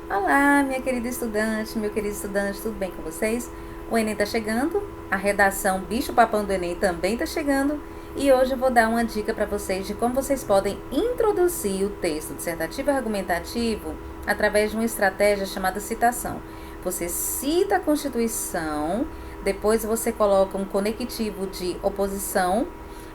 Olá, minha querida estudante, meu querido estudante, tudo bem com vocês? O Enem tá chegando, a redação Bicho-Papão do Enem também tá chegando e hoje eu vou dar uma dica para vocês de como vocês podem introduzir o texto dissertativo e argumentativo através de uma estratégia chamada citação. Você cita a Constituição, depois você coloca um conectivo de oposição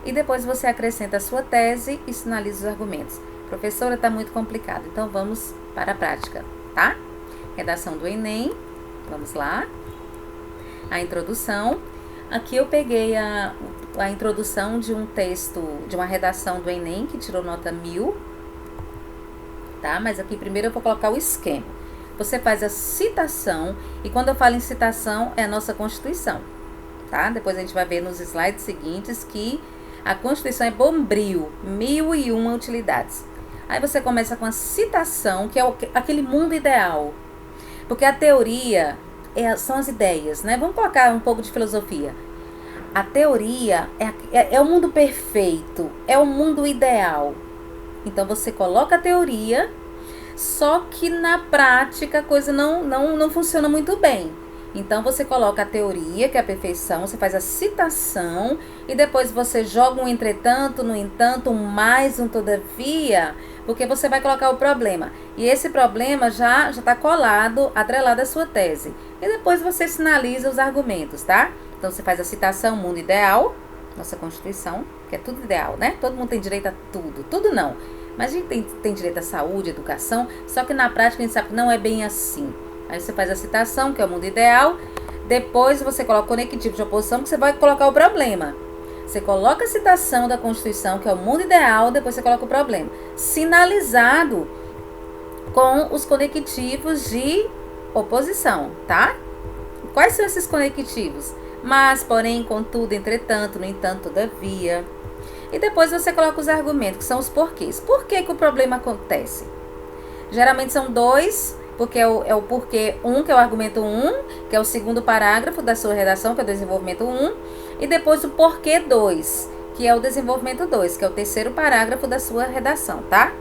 e depois você acrescenta a sua tese e sinaliza os argumentos. Professora, está muito complicado, então vamos para a prática, tá? Redação do Enem, vamos lá. A introdução. Aqui eu peguei a introdução de um texto, de uma redação do Enem, que tirou nota 1000, tá? Mas aqui primeiro eu vou colocar o esquema. Você faz a citação, e quando eu falo em citação, é a nossa Constituição, tá? Depois a gente vai ver nos slides seguintes que a Constituição é bombril, 1001 utilidades. Aí você começa com a citação, que é aquele mundo ideal. Porque a teoria são as ideias, né? Vamos colocar um pouco de filosofia. A teoria é o mundo perfeito, é o mundo ideal. Então você coloca a teoria, só que na prática a coisa não funciona muito bem. Então você coloca a teoria, que é a perfeição, você faz a citação e depois você joga um entretanto, no entanto, um mais, um todavia, porque você vai colocar o problema. E esse problema já está colado, atrelado à sua tese. E depois você sinaliza os argumentos, tá? Então você faz a citação, mundo ideal, nossa Constituição, que é tudo ideal, né? Todo mundo tem direito a tudo. Tudo não. Mas a gente tem direito à saúde, educação, só que na prática a gente sabe que não é bem assim. Aí você faz a citação, que é o mundo ideal. Depois você coloca o conectivo de oposição, que você vai colocar o problema. Você coloca a citação da Constituição, que é o mundo ideal, depois você coloca o problema. Sinalizado com os conectivos de oposição, tá? Quais são esses conectivos? Mas, porém, contudo, entretanto, no entanto, todavia. E depois você coloca os argumentos, que são os porquês. Por que o problema acontece? Geralmente são dois, porque é o porquê 1, que é o argumento 1, que é o segundo parágrafo da sua redação, que é o desenvolvimento 1, e depois o porquê 2, que é o desenvolvimento 2, que é o terceiro parágrafo da sua redação, tá?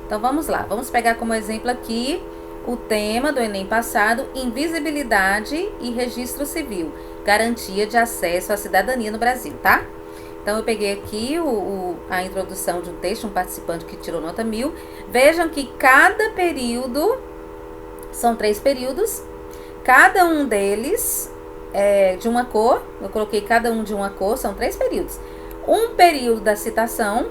Então vamos lá, vamos pegar como exemplo aqui o tema do Enem passado, invisibilidade e registro civil, garantia de acesso à cidadania no Brasil, tá? Então eu peguei aqui a introdução de um texto, um participante que tirou nota 1000. Vejam que cada período, são 3 períodos, cada um deles é de uma cor, eu coloquei cada um de uma cor, são 3 períodos. Um período da citação,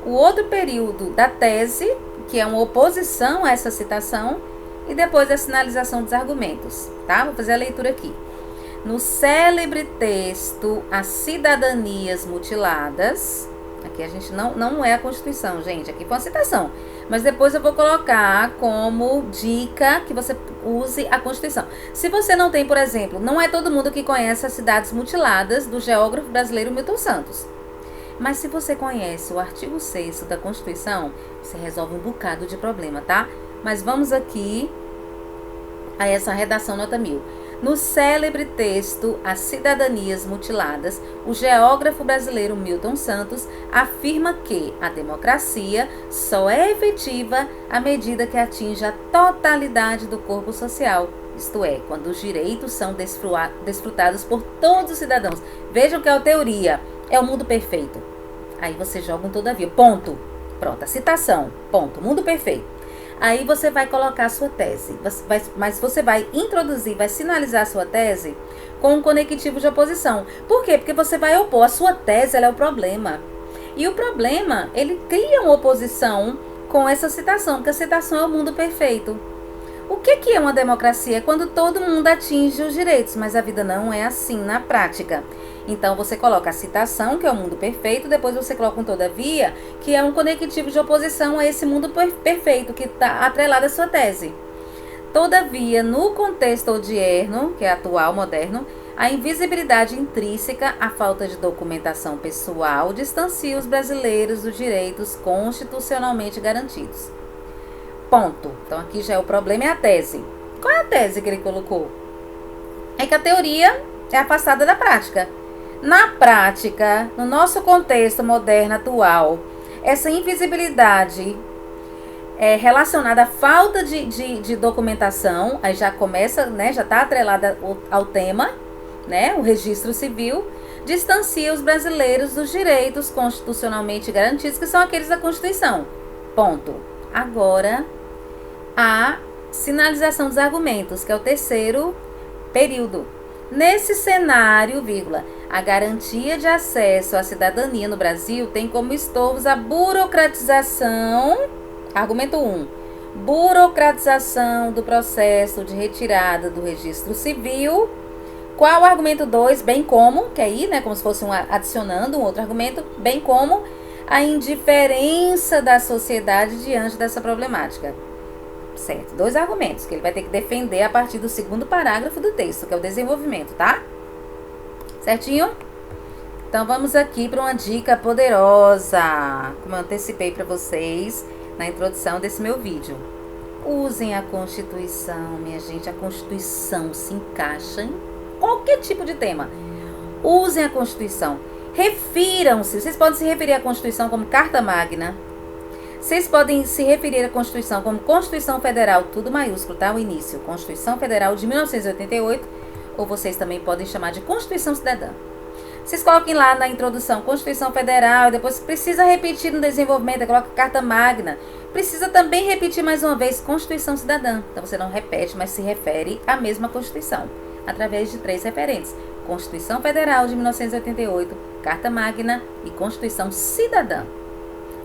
o outro período da tese, que é uma oposição a essa citação, e depois a sinalização dos argumentos, tá? Vou fazer a leitura aqui. No célebre texto As Cidadanias Mutiladas, aqui a gente não é a Constituição, gente, aqui foi uma citação, mas depois eu vou colocar como dica que você use a Constituição. Se você não tem, por exemplo, não é todo mundo que conhece as cidades mutiladas do geógrafo brasileiro Milton Santos. Mas se você conhece o artigo 6º da Constituição, você resolve um bocado de problema, tá? Mas vamos aqui a essa redação nota 1000. No célebre texto As Cidadanias Mutiladas, o geógrafo brasileiro Milton Santos afirma que a democracia só é efetiva à medida que atinge a totalidade do corpo social, isto é, quando os direitos são desfrutados por todos os cidadãos. Vejam que é a teoria, é o mundo perfeito. Aí você joga um todavia, ponto. Pronto, a citação, ponto, mundo perfeito. Aí você vai colocar a sua tese, mas você vai introduzir, vai sinalizar a sua tese com um conectivo de oposição. Por quê? Porque você vai opor, a sua tese ela é o problema. E o problema, ele cria uma oposição com essa citação, porque a citação é o mundo perfeito. O que é uma democracia? É quando todo mundo atinge os direitos, mas a vida não é assim na prática. Então você coloca a citação, que é o mundo perfeito, depois você coloca um todavia, que é um conectivo de oposição a esse mundo perfeito, que está atrelado à sua tese. Todavia, no contexto odierno, que é atual, moderno, a invisibilidade intrínseca, a falta de documentação pessoal, distancia os brasileiros dos direitos constitucionalmente garantidos. Ponto. Então aqui já é o problema, é a tese. Qual é a tese que ele colocou? É que a teoria é afastada da prática. Na prática, no nosso contexto moderno atual, essa invisibilidade relacionada à falta de documentação, aí já começa, né, já está atrelada ao tema, né, o registro civil, distancia os brasileiros dos direitos constitucionalmente garantidos, que são aqueles da Constituição. Ponto. Agora, a sinalização dos argumentos, que é o terceiro período. Nesse cenário, vírgula, a garantia de acesso à cidadania no Brasil tem como estorvos a burocratização. Argumento 1. Burocratização do processo de retirada do registro civil. Qual o argumento 2? Bem como, que aí, né, como se fosse adicionando um outro argumento, bem como a indiferença da sociedade diante dessa problemática. Certo? 2 argumentos que ele vai ter que defender a partir do segundo parágrafo do texto, que é o desenvolvimento, tá? Certinho? Então, vamos aqui para uma dica poderosa, como eu antecipei para vocês na introdução desse meu vídeo. Usem a Constituição, minha gente. A Constituição se encaixa em qualquer tipo de tema. Usem a Constituição. Refiram-se. Vocês podem se referir à Constituição como Carta Magna. Vocês podem se referir à Constituição como Constituição Federal, tudo maiúsculo, tá? O início. Constituição Federal de 1988. Ou vocês também podem chamar de Constituição Cidadã. Vocês coloquem lá na introdução Constituição Federal, e depois precisa repetir no desenvolvimento, coloca Carta Magna. Precisa também repetir mais uma vez Constituição Cidadã. Então você não repete, mas se refere à mesma Constituição, através de 3 referentes. Constituição Federal de 1988, Carta Magna e Constituição Cidadã.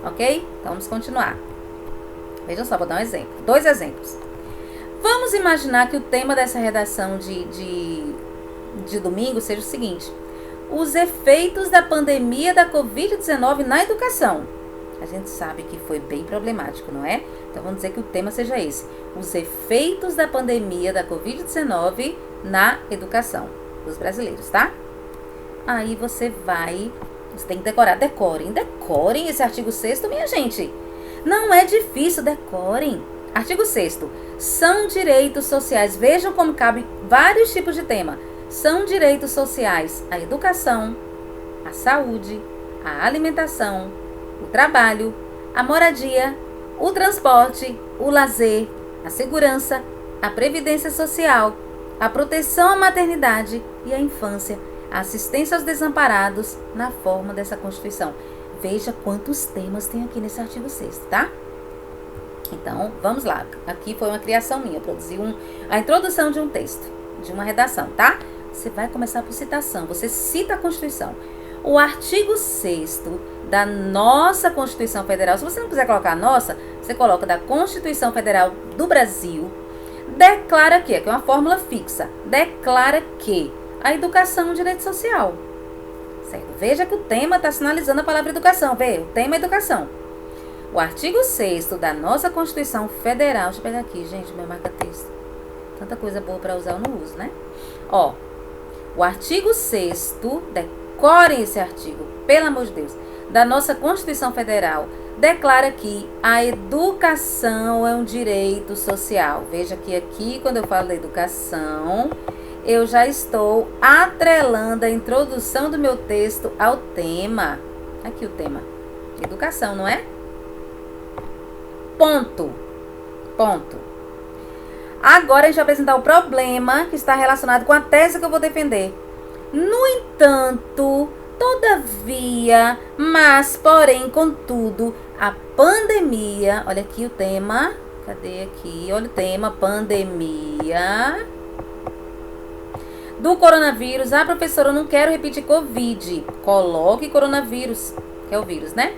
Ok? Então vamos continuar. Vejam só, vou dar um exemplo. 2 exemplos. Vamos imaginar que o tema dessa redação de domingo seja o seguinte: os efeitos da pandemia da Covid-19 na educação. A gente sabe que foi bem problemático, não é? Então vamos dizer que o tema seja esse: os efeitos da pandemia da Covid-19 na educação dos brasileiros, tá? Aí você tem que decorar. Decorem esse artigo 6º, minha gente. Não é difícil, decorem. Artigo 6º. São direitos sociais. Vejam como cabe vários tipos de tema. São direitos sociais a educação, a saúde, a alimentação, o trabalho, a moradia, o transporte, o lazer, a segurança, a previdência social, a proteção à maternidade e à infância, a assistência aos desamparados na forma dessa Constituição. Veja quantos temas tem aqui nesse artigo 6º, tá? Então, vamos lá. Aqui foi uma criação minha. Eu produzi a introdução de um texto, de uma redação, tá? Você vai começar por citação. Você cita a Constituição. O artigo 6º da nossa Constituição Federal, se você não quiser colocar a nossa, você coloca da Constituição Federal do Brasil, declara que é uma fórmula fixa, declara que a educação é um direito social. Certo? Veja que o tema está sinalizando a palavra educação. Vê, o tema é educação. O artigo 6º da nossa Constituição Federal, deixa eu pegar aqui, gente, meu marca-texto. Tanta coisa boa para usar, eu não uso, né? Ó, o artigo 6º, decorem esse artigo, pelo amor de Deus, da nossa Constituição Federal, declara que a educação é um direito social. Veja que aqui, quando eu falo da educação, eu já estou atrelando a introdução do meu texto ao tema. Aqui o tema. Educação, não é? Ponto. Agora a gente vai apresentar o problema que está relacionado com a tese que eu vou defender. No entanto, todavia, mas, porém, contudo, a pandemia, olha aqui o tema, cadê aqui? Olha o tema, pandemia do coronavírus. Ah, professora, eu não quero repetir Covid. Coloque coronavírus, que é o vírus, né?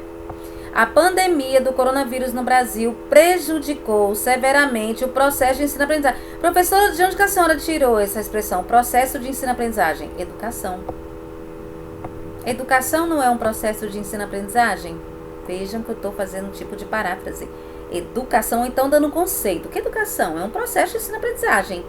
A pandemia do coronavírus no Brasil prejudicou severamente o processo de ensino-aprendizagem. Professora, de onde que a senhora tirou essa expressão? Processo de ensino-aprendizagem? Educação. Educação não é um processo de ensino-aprendizagem? Vejam que eu estou fazendo um tipo de paráfrase. Educação, então, dando um conceito. Que educação? É um processo de ensino-aprendizagem.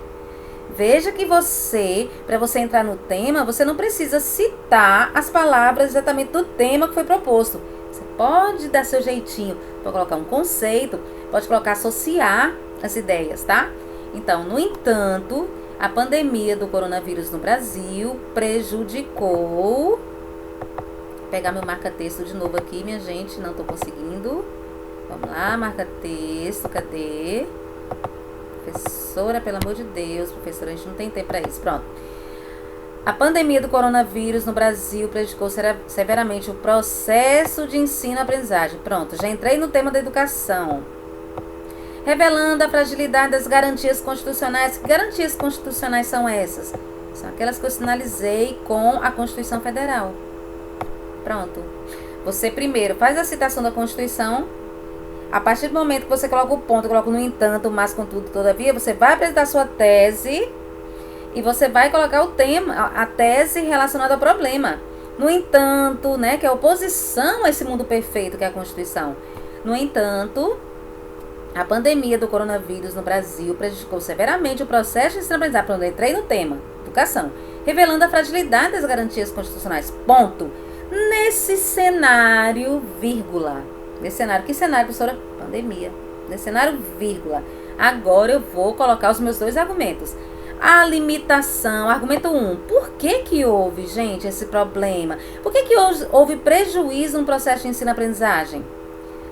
Veja que para você entrar no tema, você não precisa citar as palavras exatamente do tema que foi proposto. Você pode dar seu jeitinho para colocar um conceito, pode colocar associar as ideias, tá? Então, no entanto, a pandemia do coronavírus no Brasil prejudicou. Vou pegar meu marca-texto de novo aqui, minha gente, não estou conseguindo. Vamos lá, marca texto, cadê? Professora, pelo amor de Deus, professora, a gente não tem tempo para isso. Pronto. A pandemia do coronavírus no Brasil prejudicou severamente o processo de ensino-aprendizagem. Pronto, já entrei no tema da educação. Revelando a fragilidade das garantias constitucionais. Que garantias constitucionais são essas? São aquelas que eu sinalizei com a Constituição Federal. Pronto. Você primeiro faz a citação da Constituição. A partir do momento que você coloca o ponto, coloca no entanto, mas contudo, todavia, você vai apresentar sua tese e você vai colocar o tema, a tese relacionada ao problema. No entanto, né, que é a oposição a esse mundo perfeito que é a Constituição. No entanto, a pandemia do coronavírus no Brasil prejudicou severamente o processo de ensino-aprendizagem. Pronto, eu entrei no tema, educação, revelando a fragilidade das garantias constitucionais. Ponto. Nesse cenário, vírgula. Nesse cenário, que cenário, professora? Pandemia. Nesse cenário, vírgula. Agora eu vou colocar os meus dois argumentos. A limitação, argumento 1. Por que houve, gente, esse problema? Por que houve prejuízo no processo de ensino-aprendizagem?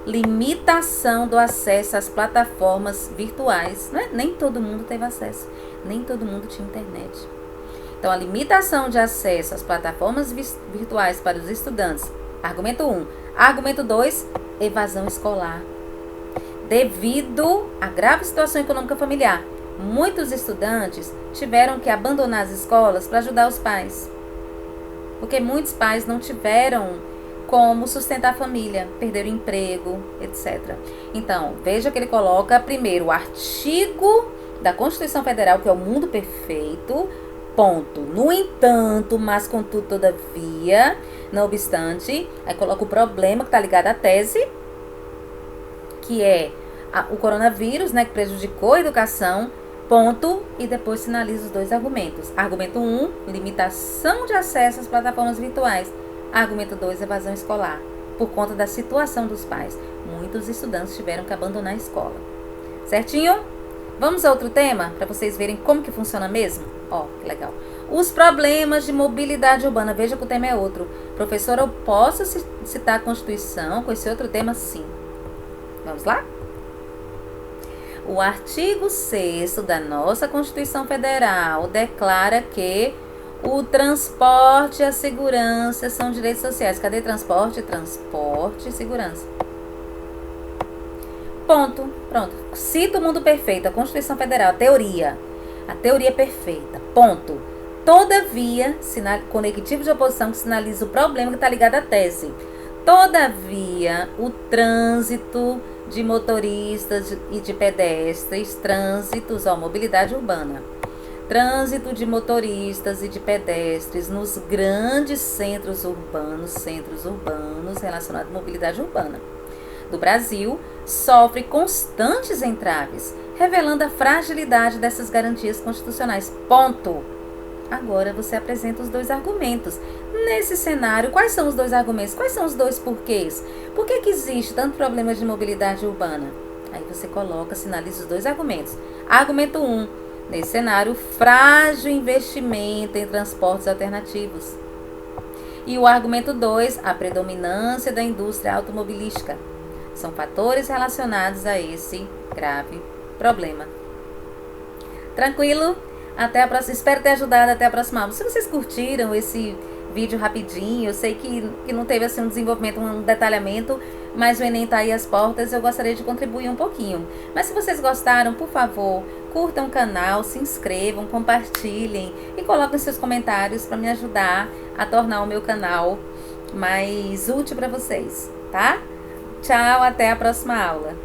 Limitação do acesso às plataformas virtuais. Né? Nem todo mundo teve acesso. Nem todo mundo tinha internet. Então, a limitação de acesso às plataformas virtuais para os estudantes. Argumento 1. Argumento 2. Evasão escolar. Devido à grave situação econômica familiar, muitos estudantes tiveram que abandonar as escolas para ajudar os pais. Porque muitos pais não tiveram como sustentar a família, perderam emprego, etc. Então, veja que ele coloca primeiro o artigo da Constituição Federal, que é o mundo perfeito, ponto. No entanto, mas contudo, todavia, não obstante, aí coloca o problema que está ligado à tese, que é o coronavírus, né, que prejudicou a educação, ponto, e depois sinaliza os dois argumentos. Argumento 1, limitação de acesso às plataformas virtuais. Argumento 2, evasão escolar, por conta da situação dos pais. Muitos estudantes tiveram que abandonar a escola. Certinho? Vamos a outro tema, para vocês verem como que funciona mesmo? Ó, que legal. Os problemas de mobilidade urbana. Veja que o tema é outro. Professora, eu posso citar a Constituição com esse outro tema? Sim. Vamos lá? O artigo 6º da nossa Constituição Federal declara que o transporte e a segurança são direitos sociais. Cadê transporte? Transporte e segurança. Ponto. Pronto. Cita o mundo perfeito, a Constituição Federal, a teoria. A teoria perfeita. Ponto. Todavia, conectivo de oposição que sinaliza o problema que está ligado à tese. Todavia, o trânsito de motoristas e de pedestres, mobilidade urbana. Trânsito de motoristas e de pedestres nos grandes centros urbanos relacionados à mobilidade urbana do Brasil, sofre constantes entraves, revelando a fragilidade dessas garantias constitucionais. Ponto. Agora você apresenta os dois argumentos. Nesse cenário, quais são os dois argumentos? Quais são os dois porquês? Por que existe tanto problema de mobilidade urbana? Aí você coloca, sinaliza os dois argumentos. Argumento 1. Nesse cenário, frágil investimento em transportes alternativos. E o argumento 2, a predominância da indústria automobilística. São fatores relacionados a esse grave problema. Tranquilo? Até a próxima. Espero ter ajudado. Até a próxima aula. Se vocês curtiram esse vídeo rapidinho, eu sei que não teve assim um desenvolvimento, um detalhamento, mas o Enem tá aí às portas, eu gostaria de contribuir um pouquinho. Mas se vocês gostaram, por favor, curtam o canal, se inscrevam, compartilhem e coloquem seus comentários para me ajudar a tornar o meu canal mais útil para vocês, tá? Tchau, até a próxima aula.